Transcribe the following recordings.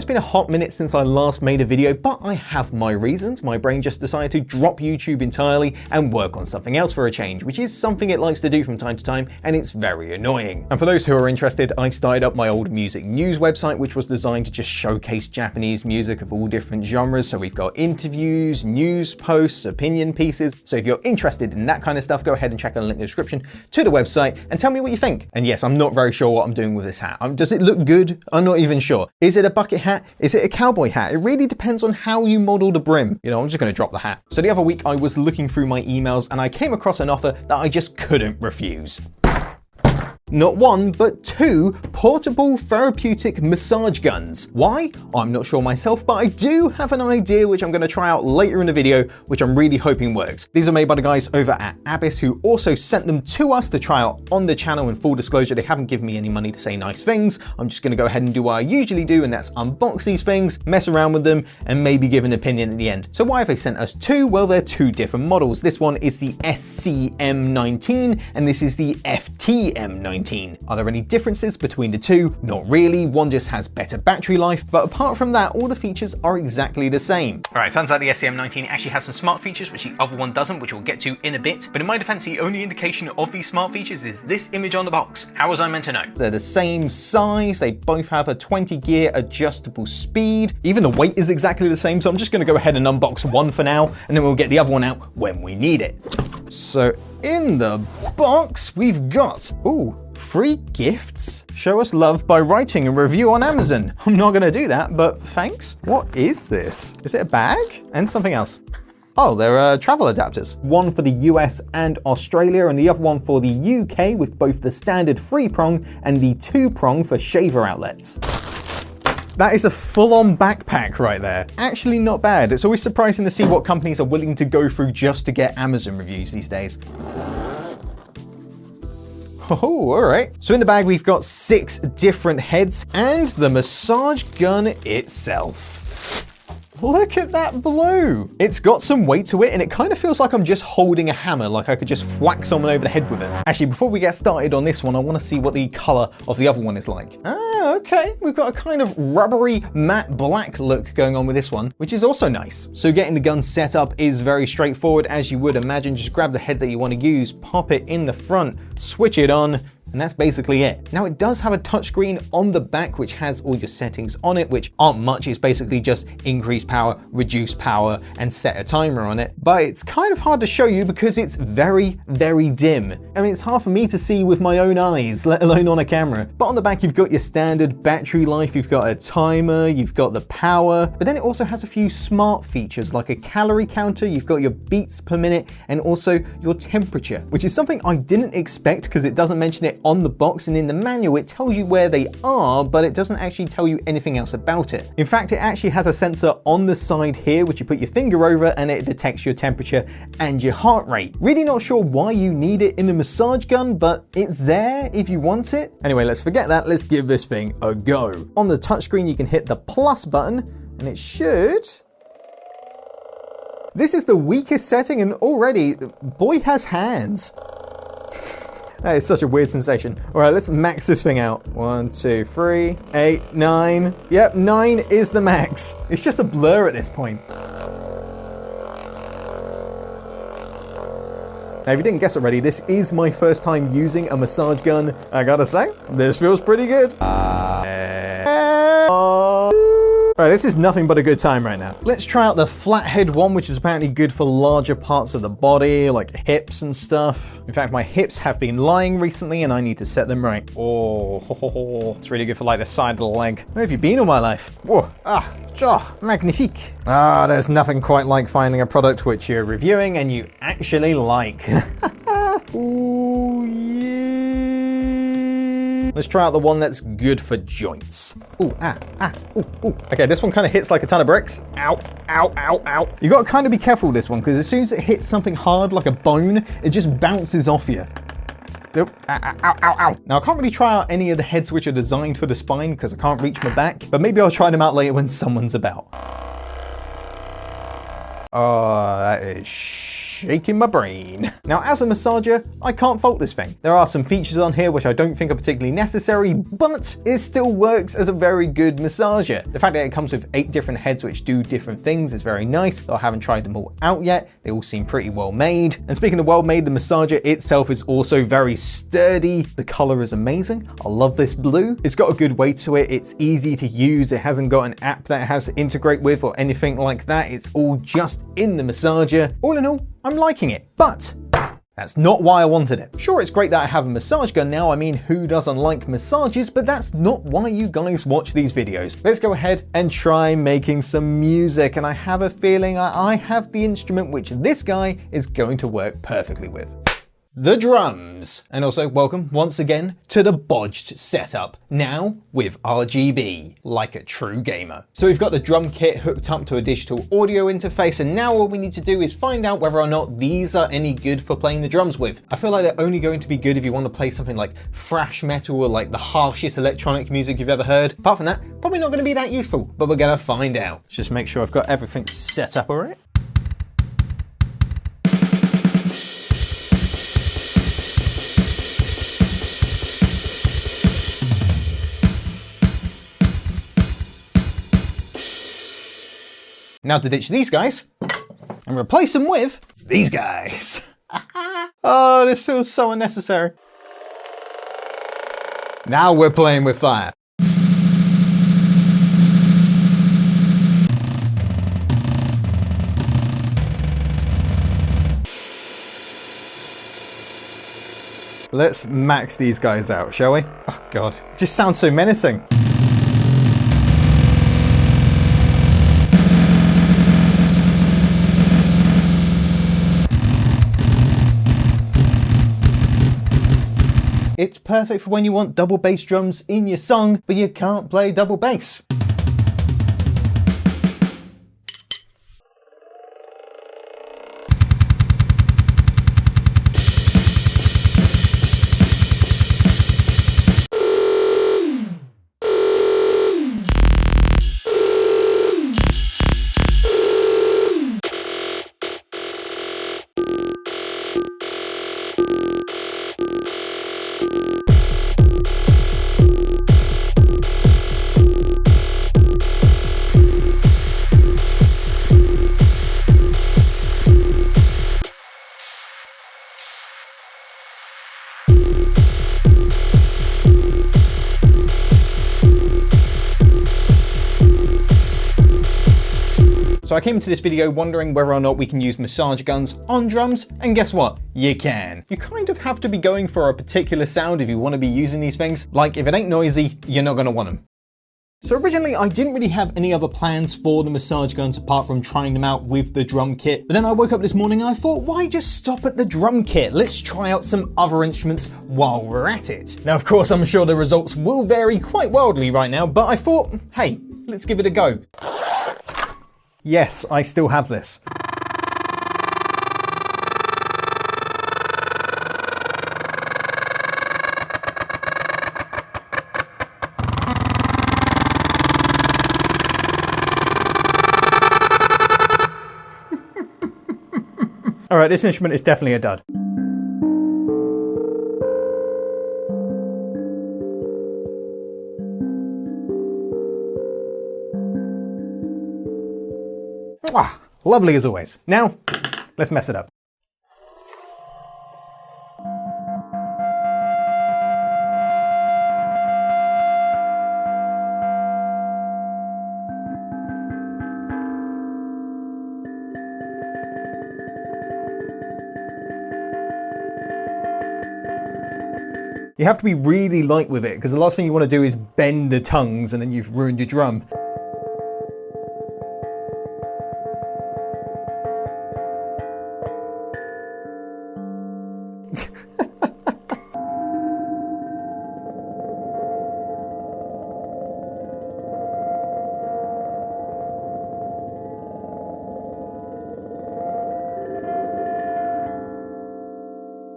it's been a hot minute since I last made a video, but I have my reasons. My brain just decided to drop YouTube entirely and work on something else for a change, which is something it likes to do from time to time, and it's very annoying. And for those who are interested, I started up my old music news website, which was designed to just showcase Japanese music of all different genres. So we've got interviews, news posts, opinion pieces. So if you're interested in that kind of stuff, go ahead and check out the link in the description to the website and tell me what you think. And yes, I'm not very sure what I'm doing with this hat. Does it look good? I'm not even sure. Is it a bucket hat? Is it a cowboy hat? It really depends on how you model the brim. You know, I'm just gonna drop the hat. So the other week I was looking through my emails and I came across an offer that I just couldn't refuse. Not one, but two portable therapeutic massage guns. Why? I'm not sure myself, but I do have an idea which I'm going to try out later in the video, which I'm really hoping works. These are made by the guys over at ABIS, who also sent them to us to try out on the channel. In full disclosure, they haven't given me any money to say nice things. I'm just going to go ahead and do what I usually do, and that's unbox these things, mess around with them, and maybe give an opinion at the end. So why have they sent us two? Well, they're two different models. This one is the SCM19, and this is the FTM19. Are there any differences between the two? Not really. One just has better battery life, but apart from that, all the features are exactly the same. All right, turns out the SCM19 actually has some smart features, which the other one doesn't, which we'll get to in a bit. But in my defense, the only indication of these smart features is this image on the box. How was I meant to know? They're the same size. They both have a 20 gear adjustable speed. Even the weight is exactly the same. So I'm just going to go ahead and unbox one for now, and then we'll get the other one out when we need it. So in the box, we've got, ooh, free gifts. Show us love by writing a review on Amazon. I'm not gonna do that, but thanks. What is this? Is it a bag? And something else. Oh, they're travel adapters. One for the US and Australia, and the other one for the UK, with both the standard 3-prong and the 2-prong for shaver outlets. That is a full-on backpack right there. Actually not bad. It's always surprising to see what companies are willing to go through just to get Amazon reviews these days. Oh, all right. So in the bag, we've got 6 different heads and the massage gun itself. Look at that blue. It's got some weight to it, and it kind of feels like I'm just holding a hammer, like I could just whack someone over the head with it. Actually, before we get started on this one, I want to see what the color of the other one is like. Ah, okay. We've got a kind of rubbery matte black look going on with this one, which is also nice. So getting the gun set up is very straightforward, as you would imagine. Just grab the head that you want to use, pop it in the front, switch it on, and that's basically it. Now it does have a touchscreen on the back which has all your settings on it, which aren't much. It's basically just increase power, reduce power, and set a timer on it. But it's kind of hard to show you because it's very, very dim. I mean, it's hard for me to see with my own eyes, let alone on a camera. But on the back, you've got your standard battery life, you've got a timer, you've got the power, but then it also has a few smart features like a calorie counter, you've got your beats per minute, and also your temperature, which is something I didn't expect because it doesn't mention it on the box, and in the manual it tells you where they are, but it doesn't actually tell you anything else about it. In fact, it actually has a sensor on the side here which you put your finger over and it detects your temperature and your heart rate. Really not sure why you need it in a massage gun, but it's there if you want it. Anyway, let's forget that. Let's give this thing a go. On the touchscreen you can hit the plus button and it should... This is the weakest setting and already, boy has hands. That is such a weird sensation. All right, let's max this thing out. 1, 2, 3, 8, 9. Yep, 9 is the max. It's just a blur at this point. Now, if you didn't guess already, this is my first time using a massage gun. I gotta say, this feels pretty good. All right, this is nothing but a good time right now. Let's try out the flathead one, which is apparently good for larger parts of the body, like hips and stuff. In fact, my hips have been lying recently and I need to set them right. Oh, it's really good for like the side of the leg. Where have you been all my life? Whoa, magnifique. There's nothing quite like finding a product which you're reviewing and you actually like. Ooh, yeah. Let's try out the one that's good for joints. Ooh, ooh. Okay, this one kind of hits like a ton of bricks. Ow, ow, ow, ow. You gotta kind of be careful with this one because as soon as it hits something hard like a bone, it just bounces off you. Ow, ow, ow, ow. Now, I can't really try out any of the heads which are designed for the spine because I can't reach my back, but maybe I'll try them out later when someone's about. Oh, that is shaking my brain. Now, as a massager, I can't fault this thing. There are some features on here which I don't think are particularly necessary, but it still works as a very good massager. The fact that it comes with 8 different heads which do different things is very nice, though I haven't tried them all out yet. They all seem pretty well made. And speaking of well made, the massager itself is also very sturdy. The color is amazing. I love this blue. It's got a good weight to it. It's easy to use. It hasn't got an app that it has to integrate with or anything like that. It's all just in the massager. All in all, I'm liking it, but that's not why I wanted it. Sure, it's great that I have a massage gun now. I mean, who doesn't like massages? But that's not why you guys watch these videos. Let's go ahead and try making some music. And I have a feeling I have the instrument which this guy is going to work perfectly with. The drums. And also welcome once again to the bodged setup, now with RGB, like a true gamer. So we've got the drum kit hooked up to a digital audio interface, and now all we need to do is find out whether or not these are any good for playing the drums with. I feel like they're only going to be good if you want to play something like thrash metal or like the harshest electronic music you've ever heard. Apart from that, probably not going to be that useful, but we're going to find out. Just make sure I've got everything set up all right. Now to ditch these guys and replace them with these guys. Oh, this feels so unnecessary. Now we're playing with fire. Let's max these guys out, shall we? Oh God, it just sounds so menacing. It's perfect for when you want double bass drums in your song, but you can't play double bass. So I came into this video wondering whether or not we can use massage guns on drums, and guess what? You can. You kind of have to be going for a particular sound if you want to be using these things. Like, if it ain't noisy, you're not going to want them. So originally I didn't really have any other plans for the massage guns apart from trying them out with the drum kit. But then I woke up this morning and I thought, why just stop at the drum kit? Let's try out some other instruments while we're at it. Now, of course, I'm sure the results will vary quite wildly right now, but I thought, hey, let's give it a go. Yes, I still have this. All right, this instrument is definitely a dud. Mwah! Lovely as always. Now, let's mess it up. You have to be really light with it, because the last thing you want to do is bend the tongues and then you've ruined your drum.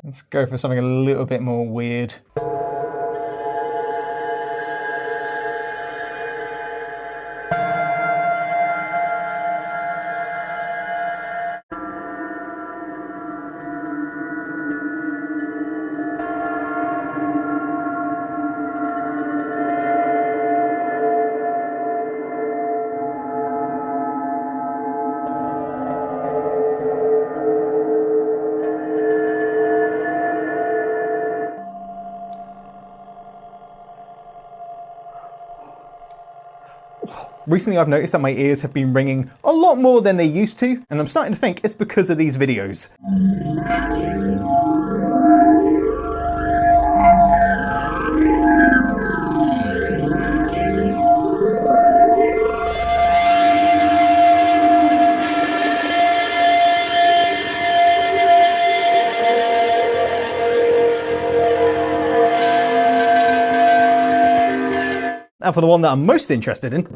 Let's go for something a little bit more weird. Recently I've noticed that my ears have been ringing a lot more than they used to, and I'm starting to think it's because of these videos. Now for the one that I'm most interested in.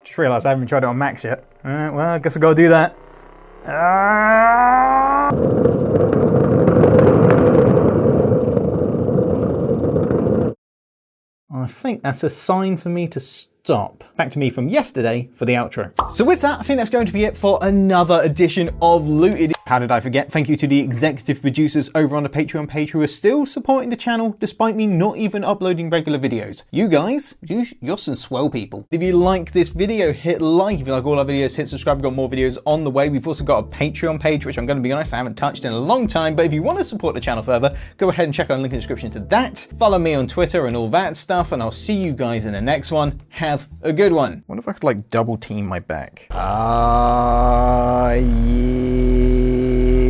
Just realised I haven't tried it on max yet. Alright, well, I guess I gotta do that. I think that's a sign for me to stop. Back to me from yesterday for the outro. So with that, I think that's going to be it for another edition of Looted. How did I forget? Thank you to the executive producers over on the Patreon page who are still supporting the channel despite me not even uploading regular videos. You guys, you're some swell people. If you like this video, hit like. If you like all our videos, hit subscribe. We've got more videos on the way. We've also got a Patreon page, which I'm going to be honest, I haven't touched in a long time. But if you want to support the channel further, go ahead and check out the link in the description to that. Follow me on Twitter and all that stuff. And I'll see you guys in the next one. Have a good one. I wonder if I could like double team my back. Yeah.